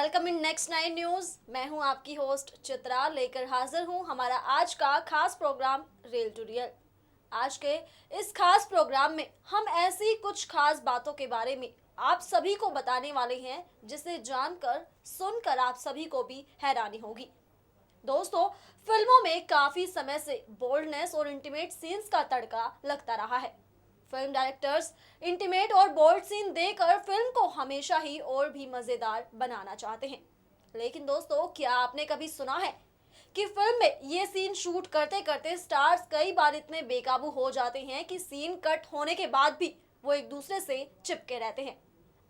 Welcome in next 9 news. मैं हूं आपकी होस्ट चित्रा, लेकर हाजिर हूं हमारा आज का खास प्रोग्राम रियल टू रियल। आज के इस खास प्रोग्राम में हम ऐसी कुछ खास बातों के बारे में आप सभी को बताने वाले हैं जिसे जानकर सुनकर आप सभी को भी हैरानी होगी। दोस्तों, फिल्मों में काफी समय से बोल्डनेस और इंटीमेट सीन्स का तड़का लगता रहा है। फिल्म डायरेक्टर्स इंटीमेट और बोल्ड सीन देकर फिल्म को हमेशा ही और भी मजेदार बनाना चाहते हैं। लेकिन दोस्तों, क्या आपने कभी सुना है कि फिल्म में ये सीन शूट करते करते स्टार्स कई बार इतने बेकाबू हो जाते हैं कि सीन कट होने के बाद भी वो एक दूसरे से चिपके रहते हैं।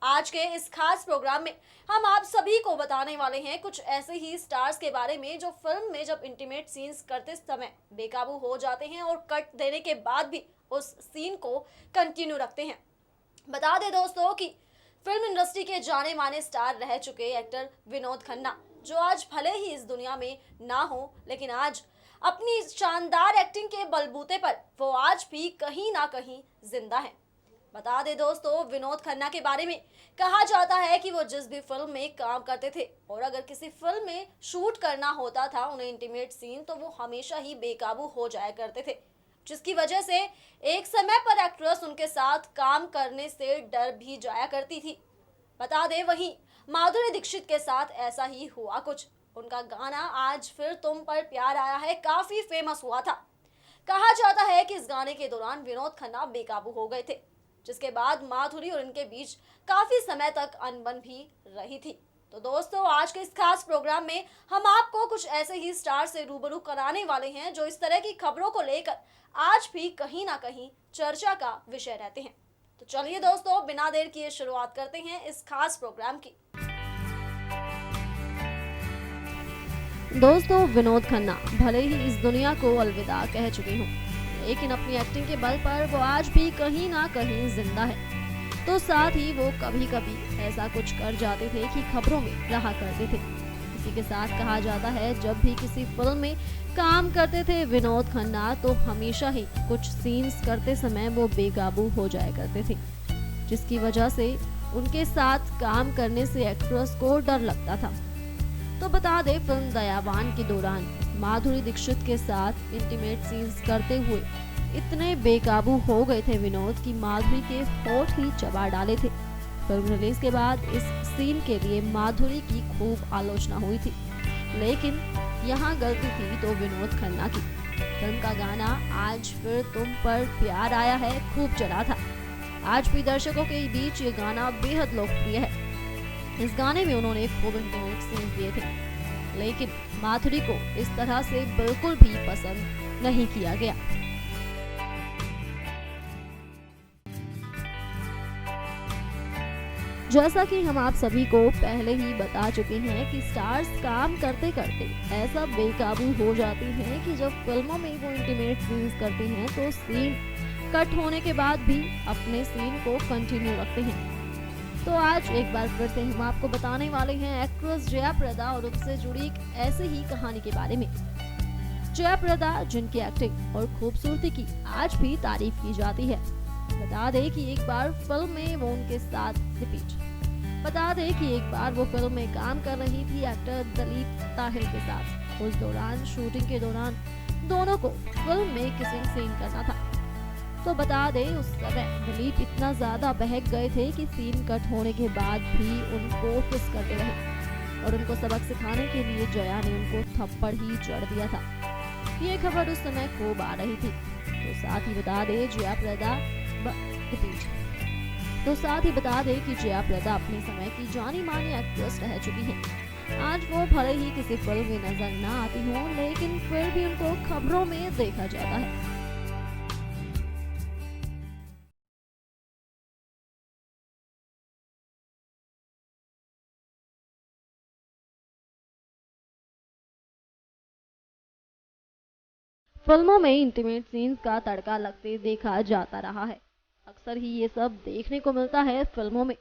आज के इस खास प्रोग्राम में हम आप सभी को बताने वाले हैं कुछ ऐसे ही स्टार्स के बारे में जो फिल्म में जब इंटीमेट सीन्स करते समय बेकाबू हो जाते हैं और कट देने के बाद भी उस सीन को कंटिन्यू रखते हैं। बता दें दोस्तों कि फिल्म इंडस्ट्री के जाने माने स्टार रह चुके एक्टर विनोद खन्ना, जो आज भले ही इस दुनिया में ना हो, लेकिन आज अपनी शानदार एक्टिंग के बलबूते पर वो आज भी कहीं ना कहीं जिंदा है। बता दें दोस्तों, विनोद खन्ना के बारे में कहा जाता है कि वो जिस भी फिल्म में काम करते थे और अगर किसी फिल्म में शूट करना होता था उन्हें इंटीमेट सीन, तो वो हमेशा ही बेकाबू हो जाया करते थे, जिसकी वजह से एक समय पर एक्ट्रेस उनके साथ काम करने से डर भी जाया करती थी। बता दें, वहीं माधुरी दीक्षित के साथ ऐसा ही हुआ कुछ। उनका गाना आज फिर तुम पर प्यार आया है काफी फेमस हुआ था। कहा जाता है कि इस गाने के दौरान विनोद खन्ना बेकाबू हो गए थे, जिसके बाद माधुरी और इनके बीच काफी समय तक अनबन भी रही थी। तो दोस्तों, आज के इस खास प्रोग्राम में हम आपको कुछ ऐसे ही स्टार से रूबरू कराने वाले हैं जो इस तरह की खबरों को लेकर आज भी कहीं ना कहीं चर्चा का विषय रहते हैं। तो चलिए दोस्तों, बिना देर किए शुरुआत करते हैं इस खास प्रोग्राम की। दोस्तों, विनोद खन्ना भले ही इस दुनिया को अलविदा कह चुके हों, लेकिन अपनी एक्टिंग के बल पर वो आज भी कहीं ना कहीं जिंदा है। तो साथ ही वो कभी कभी ऐसा कुछ कर जाते थे कि खबरों में रहा करते थे। इसी के साथ कहा जाता है, जब भी किसी फिल्म में काम करते थे विनोद खन्ना, तो हमेशा ही कुछ सीन्स करते समय वो बेकाबू हो जाया करते थे, जिसकी वजह से उनके साथ काम करने से एक्ट्रेस को डर लगता था। तो बता दे, फिल्म दयावान के दौरान माधुरी दीक्षित के साथ इंटीमेट सीन्स करते हुए इतने बेकाबू हो गए थे विनोद कि माधुरी के होठ ही चबा डाले थे। फिल्म रिलीज के बाद इस सीन के लिए माधुरी की खूब आलोचना हुई थी, लेकिन यहाँ गलती थी तो विनोद खन्ना की। फिल्म का गाना आज फिर तुम पर प्यार आया है खूब चला था। आज भी दर्शकों के बीच ये गाना बेहद लोकप्रिय है। इस गाने में उन्होंने खूब इंटीमेट सीन दिए थे, लेकिन माधुरी को इस तरह से बिल्कुल भी पसंद नहीं किया गया। जैसा कि हम आप सभी को पहले ही बता चुके हैं कि स्टार्स काम करते करते ऐसा बेकाबू हो जाते हैं कि जब फिल्मों में वो इंटीमेट सीन्स करते हैं तो सीन कट होने के बाद भी अपने सीन को कंटिन्यू रखते हैं। तो आज एक बार फिर से हम आपको बताने वाले हैं एक्ट्रेस जया प्रदा और उनसे जुड़ी एक ऐसी ही कहानी के बारे में। जया प्रदा, जिनकी एक्टिंग और खूबसूरती की आज भी तारीफ की जाती है। बता दें कि एक बार फिल्म में वो उनके साथ फिल्म में काम कर रही थी एक्टर दिलीप ताहिल के साथ। उस दौरान शूटिंग के दौरान दोनों को फिल्म में किसिंग सीन करना था। तो बता दें, उस समय दिलीप इतना ज्यादा बहक गए थे कि सीन कट होने के बाद भी उनको किस करते रहे और उनको सबक सिखाने के लिए जया ने उनको थप्पड़ ही जड़ दिया था। ये खबर उस समय खूब आ रही थी। तो साथ ही बता दें कि जया प्रदा अपने समय की जानी मानी एक्ट्रेस रह चुकी हैं। आज वो भले ही किसी फिल्म में नजर ना आती हो, लेकिन फिर भी उनको खबरों में देखा जाता है। फिल्मों में इंटीमेट सीन्स का तड़का लगते देखा जाता रहा है। अक्सर ही ये सब देखने को मिलता है फिल्मों में।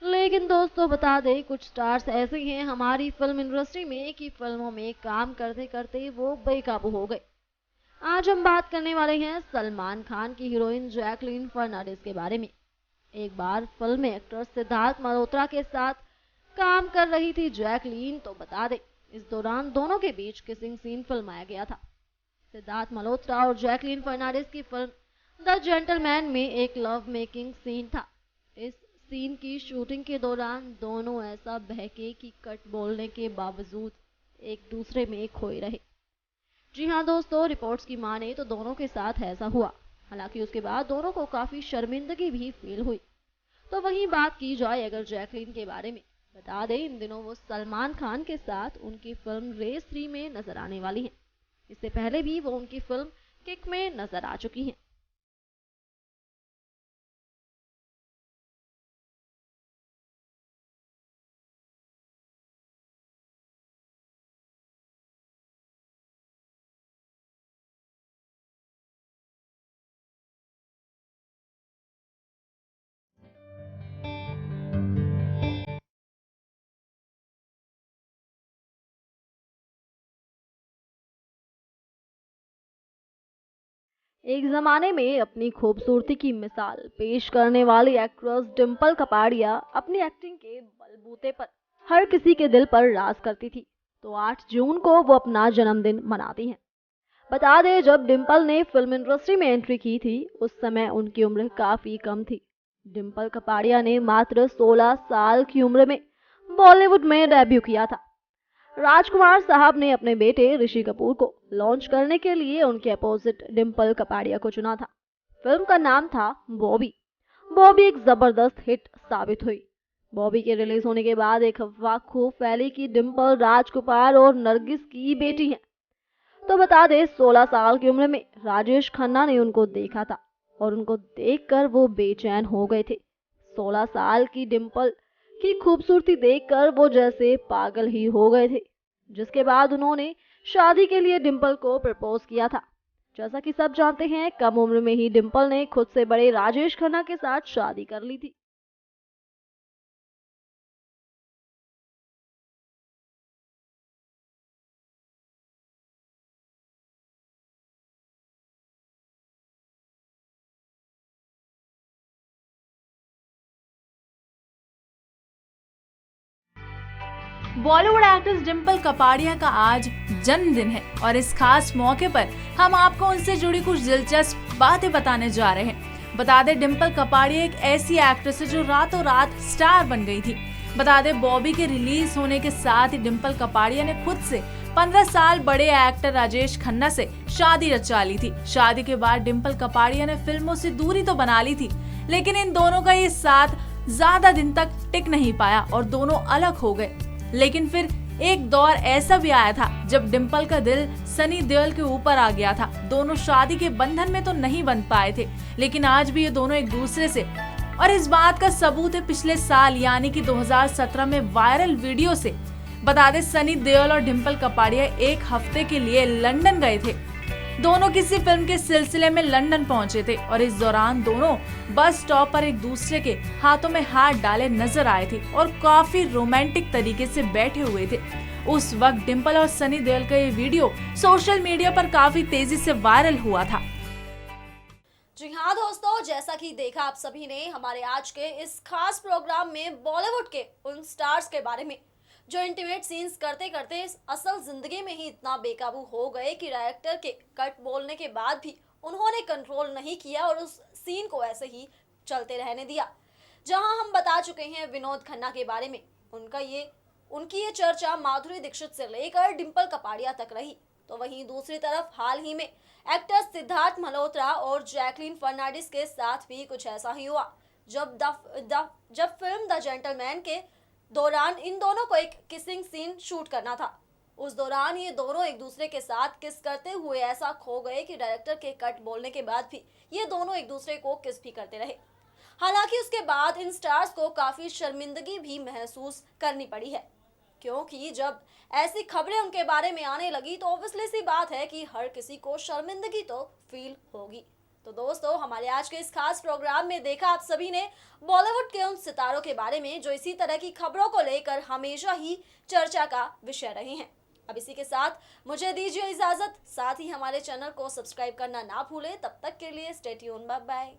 लेकिन दोस्तों, बता दें, कुछ स्टार्स ऐसे हैं हमारी फिल्म इंडस्ट्री में कि फिल्मों में काम करते करते वो बेकाबू हो गए। आज हम बात करने वाले हैं सलमान खान की हीरोइन जैकलीन फर्नांडिस के बारे में। एक बार फिल्म में एक्टर सिद्धार्थ मल्होत्रा के साथ काम कर रही थी जैकलीन, तो बता दे इस दौरान दोनों के बीच किसिंग सीन फिल्माया गया था। सिद्धार्थ मल्होत्रा और जैकलीन फर्नांडिस की फिल्म द जेंटलमैन में एक लव मेकिंग सीन था। इस सीन की शूटिंग के दौरान दोनों ऐसा बहके कि कट बोलने के बावजूद एक दूसरे में खोए रहे। जी हाँ दोस्तों, रिपोर्ट्स की माने तो दोनों के साथ ऐसा हुआ। हालांकि उसके बाद दोनों को काफी शर्मिंदगी भी फील हुई। तो वहीं बात की जाए अगर जैकलीन के बारे में, बता दें इन दिनों वो सलमान खान के साथ उनकी फिल्म रेस 3 में नजर आने वाली हैं। इससे पहले भी वो उनकी फिल्म किक में नजर आ चुकी हैं। एक जमाने में अपनी खूबसूरती की मिसाल पेश करने वाली एक्ट्रेस डिम्पल कपाड़िया अपनी एक्टिंग के बलबूते पर हर किसी के दिल पर राज करती थी। तो 8 जून को वो अपना जन्मदिन मनाती हैं। बता दें जब डिम्पल ने फिल्म इंडस्ट्री में एंट्री की थी उस समय उनकी उम्र काफी कम थी। डिम्पल कपाड़िया ने मात्र 16 साल की उम्र में बॉलीवुड में डेब्यू किया था। राजकुमार साहब ने अपने बेटे ऋषि कपूर को लॉन्च करने के लिए उनके अपोजिट डिम्पल कपाड़िया को चुना था। फिल्म का नाम था बॉबी। बॉबी एक जबरदस्त हिट साबित हुई। बॉबी के रिलीज होने के बाद एक अफवाह खूब फैली कि डिम्पल राजकुमार और नरगिस की बेटी हैं। तो बता दें 16 साल की उम्र में राजेश खन्ना ने उनको देखा था और उनको देखकर वो बेचैन हो गए थे। 16 साल की डिम्पल की खूबसूरती देखकर वो जैसे पागल ही हो गए थे। जिसके बाद उन्होंने शादी के लिए डिम्पल को प्रपोज किया था। जैसा कि सब जानते हैं कम उम्र में ही डिम्पल ने खुद से बड़े राजेश खन्ना के साथ शादी कर ली थी। बॉलीवुड एक्ट्रेस डिम्पल कपाड़िया का आज जन्मदिन है और इस खास मौके पर हम आपको उनसे जुड़ी कुछ दिलचस्प बातें बताने जा रहे हैं। बता दें डिम्पल कपाड़िया एक ऐसी एक्ट्रेस है जो रातों रात स्टार बन गई थी। बता दें बॉबी के रिलीज होने के साथ ही डिम्पल कपाड़िया ने खुद से 15 साल बड़े एक्टर राजेश खन्ना से शादी रचा ली थी। शादी के बाद डिम्पल कपाड़िया ने फिल्मों से दूरी तो बना ली थी, लेकिन इन दोनों का ये साथ ज्यादा दिन तक टिक नहीं पाया और दोनों अलग हो गए। लेकिन फिर एक दौर ऐसा भी आया था जब डिम्पल का दिल सनी देओल के ऊपर आ गया था। दोनों शादी के बंधन में तो नहीं बन पाए थे, लेकिन आज भी ये दोनों एक दूसरे से, और इस बात का सबूत है पिछले साल यानी कि 2017 में वायरल वीडियो से। बता दें सनी देओल और डिम्पल कपाड़िया एक हफ्ते के लिए लंदन गए थे। दोनों किसी फिल्म के सिलसिले में लंदन पहुंचे थे और इस दौरान दोनों बस स्टॉप पर एक दूसरे के हाथों में हाथ डाले नजर आए थे और काफी रोमांटिक तरीके से बैठे हुए थे। उस वक्त डिम्पल और सनी देओल का ये वीडियो सोशल मीडिया पर काफी तेजी से वायरल हुआ था। जी हाँ दोस्तों, जैसा कि देखा आप सभी ने हमारे आज के इस खास प्रोग्राम में बॉलीवुड के उन स्टार्स के बारे में जो इंटीमेट सीन्स करते करते असल जिंदगी में ही इतना बेकाबू हो गए कि डायरेक्टर के कट बोलने के बाद भी उन्होंने कंट्रोल नहीं किया और उस सीन को ऐसे ही चलते रहने दिया। जहां हम बता चुके हैं विनोद खन्ना के बारे में, उनकी ये चर्चा माधुरी दीक्षित से लेकर डिम्पल कपाड़िया तक रही। तो वहीं दूसरी तरफ हाल ही में एक्टर सिद्धार्थ मल्होत्रा और जैकलीन फर्नांडिस के साथ भी कुछ ऐसा ही हुआ। जब फिल्म द जेंटलमैन के दौरान इन दोनों को एक किसिंग सीन शूट करना था, उस दौरान ये दोनों एक दूसरे के साथ किस करते हुए ऐसा खो गए कि डायरेक्टर के कट बोलने के बाद भी ये दोनों एक दूसरे को किस भी करते रहे। हालांकि उसके बाद इन स्टार्स को काफी शर्मिंदगी भी महसूस करनी पड़ी है, क्योंकि जब ऐसी खबरें उनके बारे में आने लगी तो ऑब्वियसली सी बात है कि हर किसी को शर्मिंदगी तो फील होगी। तो दोस्तों, हमारे आज के इस खास प्रोग्राम में देखा आप सभी ने बॉलीवुड के उन सितारों के बारे में जो इसी तरह की खबरों को लेकर हमेशा ही चर्चा का विषय रहे हैं। अब इसी के साथ मुझे दीजिए इजाजत, साथ ही हमारे चैनल को सब्सक्राइब करना ना भूलें। तब तक के लिए स्टे ट्यून्ड, बाय बाय।